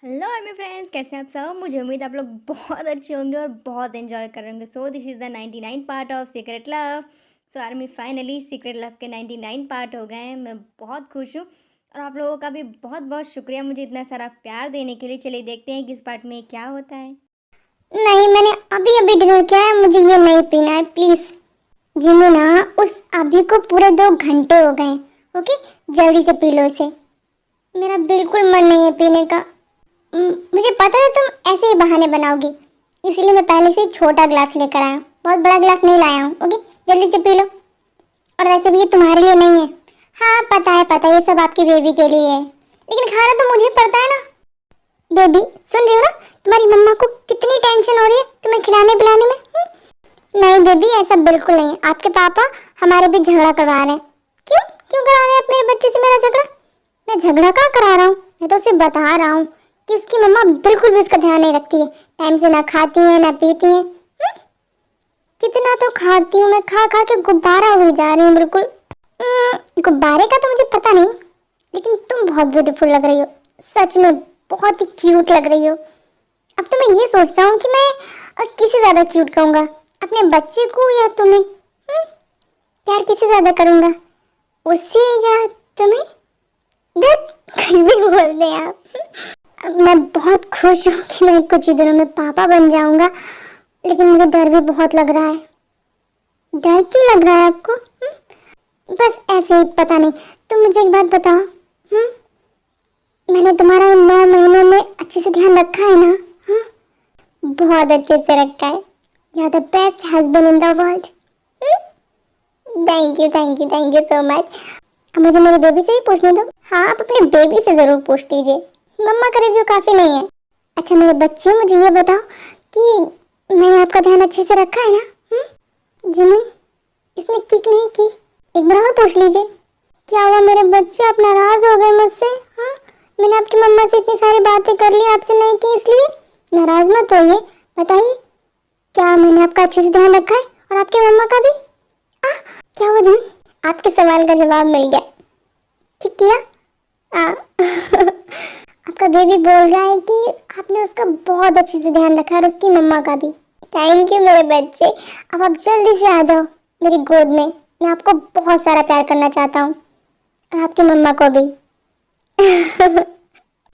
Hello army friends, कैसे हैं आप सब। मुझे उम्मीद आप लोग बहुत अच्छे होंगे और बहुत एंजॉय कर रहे होंगे। So this is the 99 part of secret love. So army finally secret love के 99 पार्ट हो गए हैं। मैं बहुत खुश हूँ और आप लोगों का भी बहुत बहुत शुक्रिया मुझे इतना सारा प्यार देने के लिए। चलिए देखते हैं कि इस पार्ट में क्या होता है। नहीं, मैंने अभी अभी डिनर किया है, मुझे ये नहीं पीना है प्लीज। जिन्हें ना उस अभी को पूरे 2 घंटे हो गए। ओके, जल्दी से पी लो इसे। मेरा बिल्कुल मन नहीं है पीने का। मुझे पता है तुम ऐसे ही बहाने बनाओगी, इसलिए मैं पहले से ही छोटा ग्लास लेकर आया हूँ, बहुत बड़ा ग्लास नहीं लाया हूँ। ओके, जल्दी से पी लो। और वैसे भी ये तुम्हारे लिए नहीं है। हाँ पता है, ये सब आपकी बेबी के लिए है, लेकिन खाना तो मुझे पड़ता है ना। बेबी सुन रही हो ना, तुम्हारी मम्मा को कितनी टेंशन हो रही है तुम्हें खिलाने पिलाने में। नहीं बेबी, ऐसा बिल्कुल नहीं है। आपके पापा हमारे बीच झगड़ा करवा रहे हैं। क्यों क्यों करा रहे हैं आप मेरे बच्चे से मेरा झगड़ा? मैं झगड़ा कहाँ करा रहा हूँ, मैं तो उसे बता रहा हूँ कि उसकी मम्मा बिल्कुल भी उसका ध्यान नहीं रखती है। टाइम से ना खाती है ना पीती है। कितना तो खाती हूँ मैं, खा खा के गुब्बारा हुई जा रही हूँ बिल्कुल। गुब्बारे का तो मुझे पता नहीं, लेकिन तुम बहुत ब्यूटीफुल लग रही हो, सच में बहुत ही क्यूट लग रही हो। अब तो मैं ये सोच रहा हूँ कि मैं किसे ज्यादा क्यूट कहूँगा, अपने बच्चे को या तुम्हें? प्यार किसे ज्यादा करूँगा, उससे या तुम्हें? कुछ भी बोलते हैं आप। अब मैं बहुत खुश हूँ कि मैं कुछ ही दिनों में पापा बन जाऊंगा, लेकिन मुझे डर भी बहुत लग रहा है। डर क्यों लग रहा है आपको? बस ऐसे ही, पता नहीं। तुम मुझे एक बात बताओ, मैंने तुम्हारा इन 9 महीनों में अच्छे से ध्यान रखा है ना? बहुत अच्छे से रखा है। You are the best husband in the world. Thank you so much. अब मुझे मेरी बेबी से ही पूछने दो। हाँ, आप अपने बेबी से जरूर पूछ लीजिए, मम्मा का रिव्यू काफी नहीं है। अच्छा मेरे बच्चे, मुझे ये बताओ कि मैंने आपका ध्यान अच्छे से रखा है ना? जिमिन, इसने किक नहीं की, एक बार और पूछ लीजिए। क्या हुआ मेरे बच्चे, आप नाराज हो गए मुझसे? हाँ, मैंने आपकी मम्मा से इतनी सारी बातें कर ली, आपसे नहीं की, इसलिए नाराज मत होइए। बताइए, क्या मैंने आपका अच्छे से ध्यान रखा है और आपकी मम्मा का भी? क्या हुआ जिमिन? आपके सवाल का जवाब मिल गया। ठीक किया। आपका बेबी बोल रहा है कि आपने उसका बहुत अच्छे से ध्यान रखा है और उसकी मम्मा का भी। थैंक यू मेरे बच्चे। अब आप जल्दी से आ जाओ मेरी गोद में, मैं आपको बहुत सारा प्यार करना चाहता हूँ और आपकी मम्मा को भी।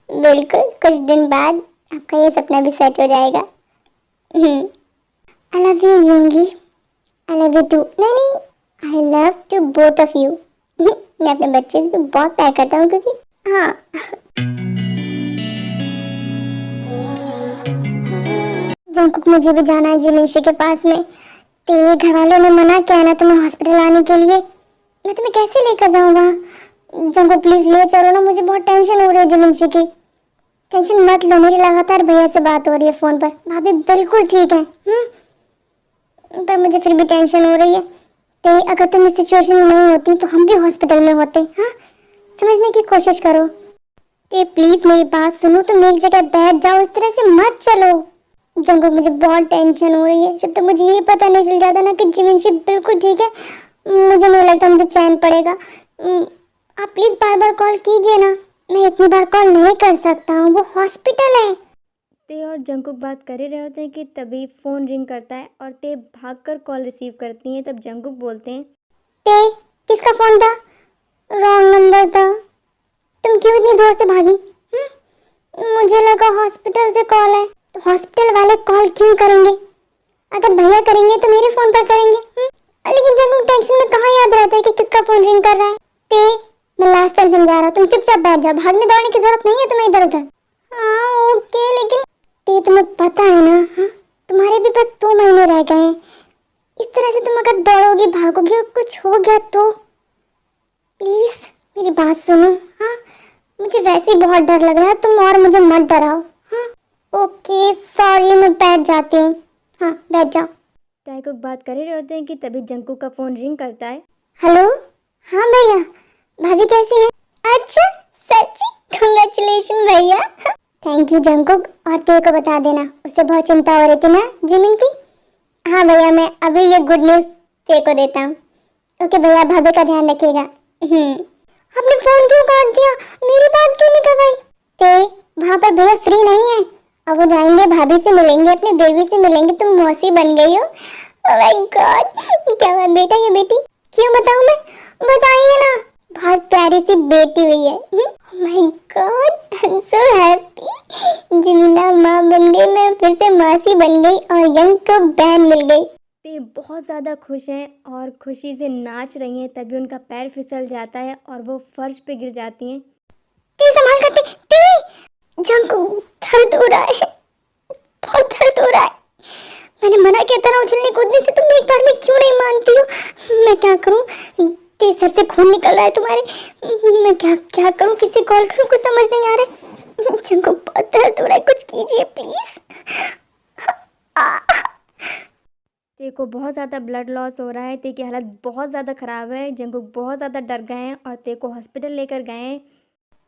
बिल्कुल, कुछ दिन बाद आपका ये सपना भी सेट हो जाएगा। I love you Yoongi, I love you too. नहीं, I love too both of you. मैं अपने बच्चे से बहुत प्यार करता हूँ, क्योंकि हाँ। जंकुक, मुझे भी जाना है जिमिनशी के पास में। तेरे घर वालों ने मना किया है ना तुम्हें हॉस्पिटल आने के लिए। मैं तुम्हें कैसे लेकर जाऊँ वहाँ? जंकुक प्लीज ले चलो ना, मुझे बहुत टेंशन हो रही है जिमिनशी की। टेंशन मत लो, मेरी लगातार भैया से बात हो रही है फोन पर, भाभी बिल्कुल ठीक है। पर मुझे फिर भी टेंशन हो रही है। ते अगर तुम इस सिचुएशन में नहीं होती तो हम भी हॉस्पिटल में होते। हाँ, समझने की कोशिश करो। ते प्लीज मेरी बात सुनो, तुम एक जगह बैठ जाओ, इस तरह से मत चलो। जंगल, मुझे बहुत टेंशन हो रही है। जब तक मुझे ये पता नहीं चल जाता ना कि जिमिनशी बिल्कुल ठीक है, मुझे नहीं लगता मुझे चैन पड़ेगा। आप प्लीज बार बार कॉल कीजिए ना, मैं इतनी बार कॉल नहीं कर सकता हूँ, वो हॉस्पिटल है। ते और जंकुक बात कर ही रहे होते हैं कि तभी फ़ोन रिंग करता है और ते भागकर कॉल रिसीव करती हैं। तब जंकुक बोलते हैं, ते किसका फोन था? रॉन्ग नंबर था। तुम क्यों इतनी जोर से भागी? मुझे लगा हॉस्पिटल से कॉल है। तो हॉस्पिटल वाले कॉल क्यों करेंगे? अगर भैया करेंगे तो मेरे फोन पर करेंगे। लेकिन जब हम टेंशन में कहाँ याद रहता है कि किसका फोन रिंग कर रहा है? ते मैं लास्ट टाइम समझा रहा हूँ, तुम चुपचाप बैठ जाओ, भागने दौड़ने की जरूरत नहीं है तुम्हें इधर उधर। हाँ ओके, लेकिन ते तुम्हें पता है ना, तुम्हारे भी बस 2 महीने रह गए हैं। इस तरह से तुम अगर दौड़ोगे भागोगे और कुछ हो गया तो? प्लीज मेरी बात सुनो। हाँ, मुझे वैसे ही बहुत डर लग रहा है, तुम और मुझे मत डराओ। हाँ ओके सॉरी, मैं बैठ जाती हूँ। हाँ बैठ जाओ। ताइकुक बात कर ही रहे होते हैं कि तभी जंकुक का फ़ोन रिंग करता है। हेलो, हाँ भैया, भाभी कैसी है? अच्छा सच्ची, कंग्रेचुलेशन भैया। थैंक यू जंकुक, और तेरे को बता देना, उससे बहुत चिंता हो रही थी ना जिमिन की। हाँ भैया, मैं अभी ये गुड न्यूज़ तेरे को देता हूँ। ओके भैया, भाभी का ध्यान रखिएगा। आपने फोन क्यों काट दिया? मेरी बात क्यों नहीं करवाई? ते वहाँ पर भैया फ्री नहीं है। अब वो जाएंगे, भाभी से मिलेंगे, अपने बेबी से मिलेंगे। तुम मौसी बन गई हो। ओह माय गॉड, क्या हुआ बेटा या बेटी? क्यों बताऊं मैं? बताइए ना। बहुत प्यारी सी बेटी हुई है। Oh my God, I am so happy. जिमिना माँ बन गई, मैं फिर से मासी बन गई और यंग को बहन मिल गई। ते बहुत ज़्यादा खुश हैं और खुशी से नाच रही हैं, तभी उनका पैर फिसल जाता है और वो फर्श पे गिर जाती हैं। टी संभाल कर टी। जंग दर्द हो रहा है, बहुत दर्द हो रहा है। मैंने मना किया था ना उछलने कूदने से, तुम एक बार में क्यों नहीं मानती हो? मैं क्या करूं? तेरे सर से खून निकल रहा है तुम्हारे। मैं क्या क्या करूं? किसे कॉल करूं? कुछ समझ नहीं आ रहा। जंगो बहुत दर्द हो रहा है, कुछ कीजिए प्लीज। ते को बहुत ज़्यादा ब्लड लॉस हो रहा है। ते की हालत बहुत ज़्यादा ख़राब है। जंगकुक बहुत ज़्यादा डर गए हैं और ते को हॉस्पिटल लेकर गए हैं।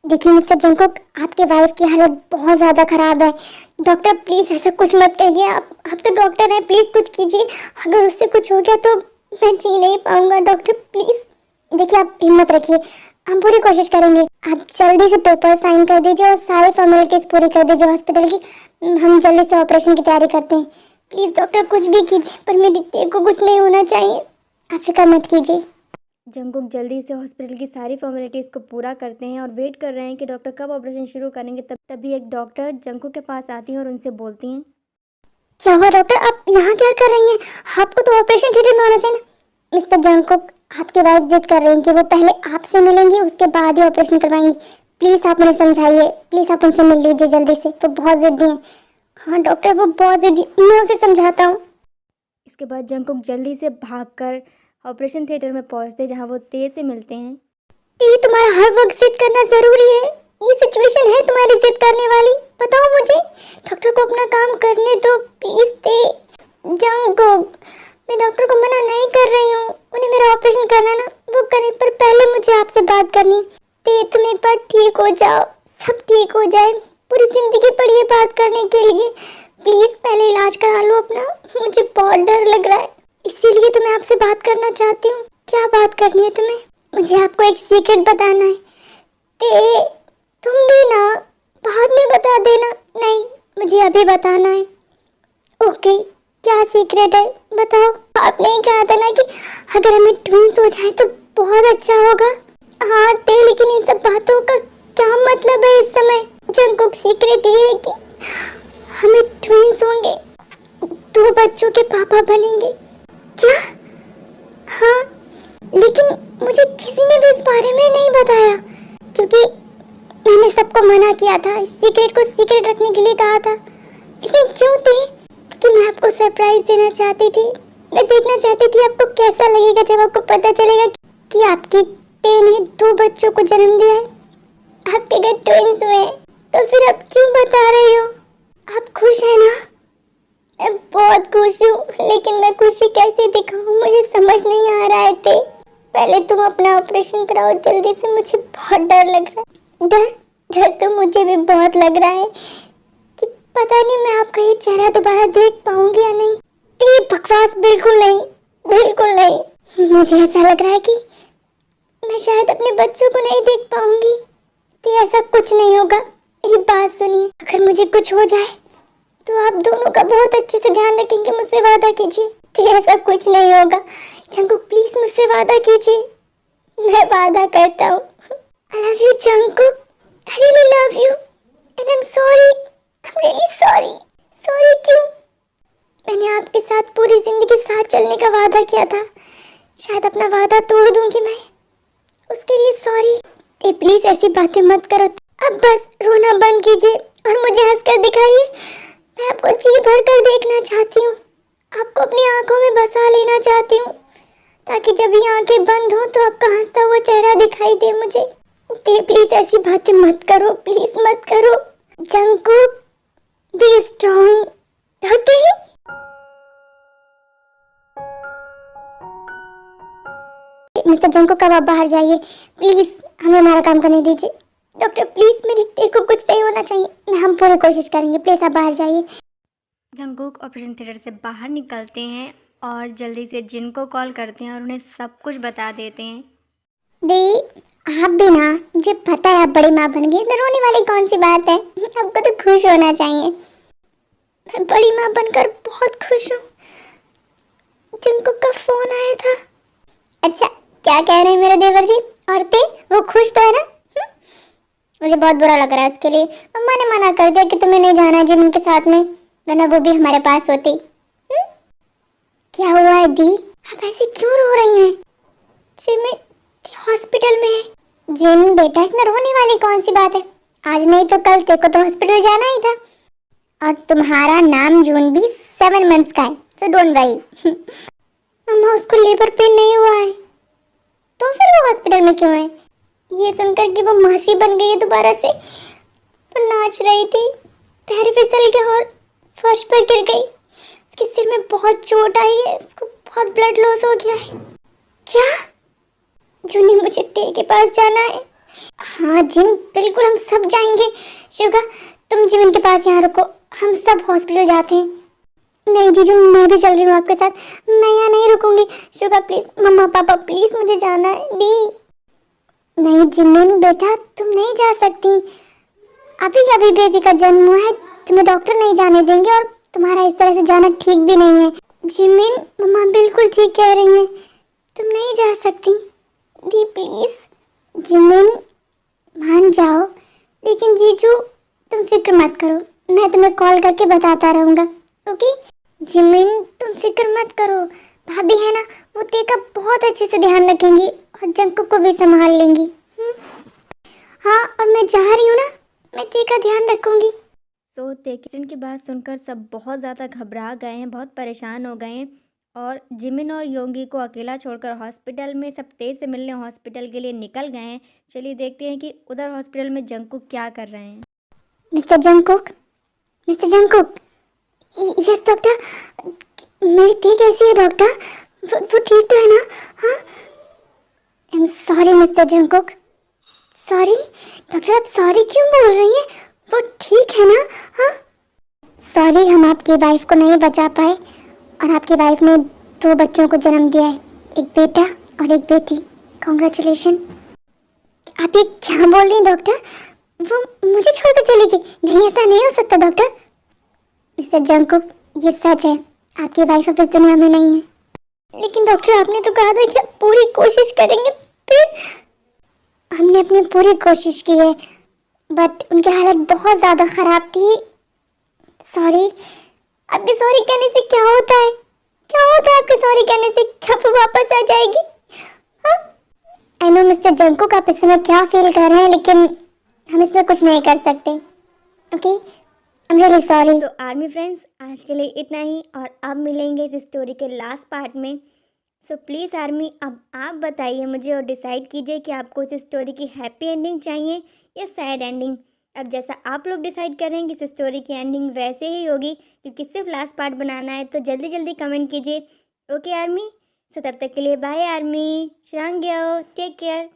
देखिए मिस्टर जंगकुक, आपके वाइफ की हालत बहुत ज़्यादा ख़राब है। डॉक्टर प्लीज़ ऐसा कुछ मत करिए। आप तो डॉक्टर हैं, प्लीज़ कुछ कीजिए। अगर उससे कुछ हो गया तो मैं जी नहीं पाऊंगा। Doctor please. देखिए आप हिम्मत रखिए, हम पूरी कोशिश करेंगे। आप जल्दी से पेपर साइन कर दीजिए और सारी फॉर्मेलिटीज़ पूरी कर दीजिए हॉस्पिटल की। हम जल्दी से ऑपरेशन की तैयारी करते हैं। प्लीज़ डॉक्टर कुछ भी कीजिए, पर मेरी टे को कुछ नहीं होना चाहिए। आप फिक्र मत कीजिए। जंगकुक जल्दी से हॉस्पिटल की सारी फॉर्मेलिटीज़ को पूरा करते हैं और वेट कर रहे हैं कि डॉक्टर कब ऑपरेशन शुरू करेंगे। तभी एक डॉक्टर जंगकुक के पास आती है और उनसे बोलती हैं। क्या हुआ डॉक्टर, आप यहाँ क्या कर रही हैं? आपको तो ऑपरेशन थिएटर में होना चाहिए ना। मिस्टर जंगकुक, आपकी वाइफ जिद कर रही हैं कि वो पहले आपसे मिलेंगी, उसके बाद ही ऑपरेशन करवाएंगी। प्लीज़ आप उन्हें समझाइए, प्लीज़ आप उनसे मिल लीजिए जल्दी से। वो बहुत जिद्दी हैं। हाँ डॉक्टर, वो बहुत जिद्दी, मैं उसे समझाता हूँ। इसके बाद जंगकुक जल्दी से भागकर ऑपरेशन थिएटर में पहुंचते जहां वो ते से मिलते हैं। ये तुम्हारा हर वक्त जिद करना जरूरी है? ये सिचुएशन है तुम्हारी जिद करने वाली? बताओ मुझे। डॉक्टर को अपना काम करने दो प्लीज। ते जंगकुक, मैं डॉक्टर को मना नहीं कर रही हूँ। उन्हें मेरा ऑपरेशन करना ना, वो करें, पर पहले मुझे आपसे बात करनी। ते तुम एक बार ठीक हो जाओ, सब ठीक हो जाए। पूरी जिंदगी पड़ी है बात करने के लिए। प्लीज पहले इलाज करा लो अपना। मुझे बहुत डर लग रहा है, इसीलिए तो मैं आपसे बात करना चाहती हूँ। क्या बात करनी है तुम्हें? मुझे आपको एक सीक्रेट बताना है। ते तुम भी ना बाद में बता देना। नहीं, मुझे अभी बताना है। ओके, क्या सीक्रेट है बताओ। आपने ही कहा था ना कि अगर हमें ट्विंस हो जाए तो बहुत अच्छा होगा। हाँ ते, लेकिन इन सब बातों का क्या मतलब है इस समय? जंगकुक, सीक्रेट ये है कि हमें ट्विंस होंगे, 2 बच्चों के पापा बनेंगे। क्या? हाँ, लेकिन मुझे किसी ने भी इस बारे में नहीं बताया, क्योंकि मैंने सबको मना किया था, इस सीक्रेट को सीक्रेट रखने के लिए कहा था। लेकिन क्यों थे? क्योंकि मैं आपको सरप्राइज देना चाहती थी। मैं देखना चाहती थी आपको कैसा लगेगा जब आपको पता चलेगा कि आपकी टे ने 2 बच्चों को जन्म दिया है, आपके घर ट्विंस हुए हैं। तो फिर आप क्यों बता रही हो? आप खुश है ना? मैं बहुत खुश हूँ, लेकिन मैं खुशी कैसे दिखाऊं मुझे समझ नहीं आ रहा है। ते पहले तुम अपना ऑपरेशन कराओ जल्दी से, मुझे बहुत डर लग रहा है। डर डर तो मुझे भी बहुत लग रहा है कि पता नहीं मैं आपका ये चेहरा दोबारा देख पाऊंगी या नहीं। ये बकवास बिल्कुल नहीं, बिल्कुल नहीं। मुझे ऐसा लग रहा है कि मैं शायद अपने बच्चों को नहीं देख पाऊंगी। तो ऐसा कुछ नहीं होगा, मेरी बात सुनिए। अगर मुझे कुछ हो जाए तो आप दोनों का बहुत अच्छे से ध्यान रखेंगे, मुझसे वादा कीजिए। तो ऐसा कुछ नहीं होगा। जंगकुक प्लीज मुझसे वादा कीजिए। मैं वादा करता हूँ। I love you Jungkook, I really love you and I'm sorry, I'm really sorry। Sorry क्यों? मैंने आपके साथ पूरी जिंदगी साथ चलने का वादा किया था, शायद अपना वादा तोड़ दूंगी मैं, उसके लिए सॉरी। ए प्लीज ऐसी बातें मत करो। अब बस रोना बंद कीजिए और मुझे हंसकर दिखाइए। मैं आपको जी भर कर देखना चाहती हूँ, आपको अपनी आंखों में बसा लेना चाहती हूँ, ताकि जब ये आंखें बंद हो तो आपका हंसता हुआ चेहरा दिखाई दे मुझे। ते प्लीज ऐसी बातें मत करो, प्लीज मत करो। Jungkook be strong, okay? Mister Jungkook, अब आप बाहर जाइए प्लीज, हमें हमारा काम करने दीजिए। डॉक्टर प्लीज मेरी ते को कुछ नहीं होना चाहिए। हम पूरी कोशिश करेंगे, प्लीज आप बाहर जाइए। जंगकुक ऑपरेशन थिएटर से बाहर निकलते हैं और जल्दी से जिन को कॉल करते हैं और उन्हें सब कुछ बता देते हैं। दी, आप भी ना, मुझे पता है आप बड़ी माँ बन गई, तो रोने वाली कौन सी बात है। आपको तो खुश होना चाहिए। मैं बड़ी माँ बनकर बहुत खुश हूँ। जंकुक का फोन आया था। अच्छा, क्या कह रहे हैं मेरे देवर जी? औरतें वो खुश तो है ना? मुझे बहुत बुरा लग रहा है उसके लिए। मम्मा ने मना कर दिया कि तुम्हें नहीं जाना जिम उनके साथ में, वरना वो भी हमारे पास होती। क्या हुआ है दी? आप ऐसे क्यों रो रही हैं? जिम हॉस्पिटल में है। जिम बेटा, इसमें रोने वाली कौन सी बात है? आज नहीं तो कल तेरे को तो हॉस्पिटल जाना ही था। और तुम्हारा नाम जून भी 7 मंथ्स का है, सो डोंट वरी। मम्मा, उसको लेबर पेन नहीं हुआ है, तो फिर वो हॉस्पिटल में क्यों है? ये सुनकर कि वो मासी बन गई है दोबारा से। वो नाच रही थी, पैर फिसल के और फर्श पर गिर गई। उसके सिर में बहुत चोट आई है, उसको बहुत ब्लड लॉस हो गया है। क्या? जूनी, मुझे ते के पास जाना है। हाँ जिन, बिल्कुल हम सब जाएंगे। शुगा, तुम जिमिन के पास यहाँ रुको, हम सब हॉस्पिटल जाते हैं। नहीं जीजू, मैं भी चल रही हूँ आपके साथ। मैं यहाँ नहीं रुकूंगी। शुगा प्लीज, मम्मा पापा प्लीज, मुझे जाना है। दी नहीं जिमिन बेटा, तुम नहीं जा सकती। अभी अभी बेबी का जन्म हुआ है, तुम्हें डॉक्टर नहीं जाने देंगे, और तुम्हारा इस तरह से जाना ठीक भी नहीं है। जिमिन, मम्मा बिल्कुल ठीक कह रही हैं, तुम नहीं जा सकती। दी प्लीज। जिमिन मान जाओ। लेकिन जीजू, तुम फिक्र मत करो, मैं तुम्हें कॉल करके बताता रहूंगा, ओके? जिमिन तुम फिक्र मत करो, भाभी है ना, वो ते का बहुत अच्छे से ध्यान रखेंगी और जंकुक को भी संभाल लेंगी। हाँ, और मैं जा रही हूँ ना, मैं ते का ध्यान रखूंगी। तो तेकिचन की बात सुनकर सब बहुत ज़्यादा घबरा गए हैं, बहुत परेशान हो गए हैं और जिमिन और योंगी को अकेला छोड़कर हॉस्पिटल में सब तेज से मिलने हॉस्पिटल के लिए निकल गए हैं। चलिए देखते हैं कि उधर हॉस्पिटल में जंकुक क्या कर रहे हैं। Mister Jungkook, mister Jungkook. Yes doctor, मेरी ते कैसी है डॉक्टर? वो ठीक तो है ना? हाँ, I am sorry mister Jungkook. Sorry doctor, आप सॉरी क्यों बोल रही हैं? वो ठीक है ना? हाँ, सॉरी, हम आपकी वाइफ को नहीं बचा पाए और आपकी वाइफ ने 2 बच्चों को जन्म दिया है, एक बेटा और एक बेटी। कॉन्ग्रेचुलेशन। आप ये क्या बोल रही हैं डॉक्टर? वो मुझे छोड़कर चली गई? नहीं, ऐसा नहीं हो सकता डॉक्टर। मिस्टर जंकुक, ये सच है, आपकी वाइफ अब इस दुनिया में नहीं है। लेकिन डॉक्टर, आपने तो कहा था कि आप पूरी कोशिश करेंगे। फिर हमने अपनी पूरी कोशिश की है, बट उनकी हालत बहुत ज़्यादा ख़राब थी। सॉरी। आपके सॉरी कहने से क्या होता है? क्या होता है आपके सॉरी कहने से? क्या वो वापस आ जाएगी? हाँ, आई नो मिस्टर जंकुक, आप इस समय क्या फील कर रहे हैं, लेकिन हम इसमें कुछ नहीं कर सकते। Okay, I am really sorry. तो आर्मी फ्रेंड्स, आज के लिए इतना ही और अब मिलेंगे इस स्टोरी के लास्ट पार्ट में। सो प्लीज़ आर्मी, अब आप बताइए मुझे और डिसाइड कीजिए कि आपको इस स्टोरी की हैप्पी एंडिंग चाहिए या सैड एंडिंग। अब जैसा आप लोग डिसाइड कर रहे हैं कि इस स्टोरी की एंडिंग वैसे ही होगी, क्योंकि सिर्फ लास्ट पार्ट बनाना है, तो जल्दी जल्दी कमेंट कीजिए। ओके आर्मी, सो तब तक के लिए बाय आर्मी, शांग्यो, टेक केयर।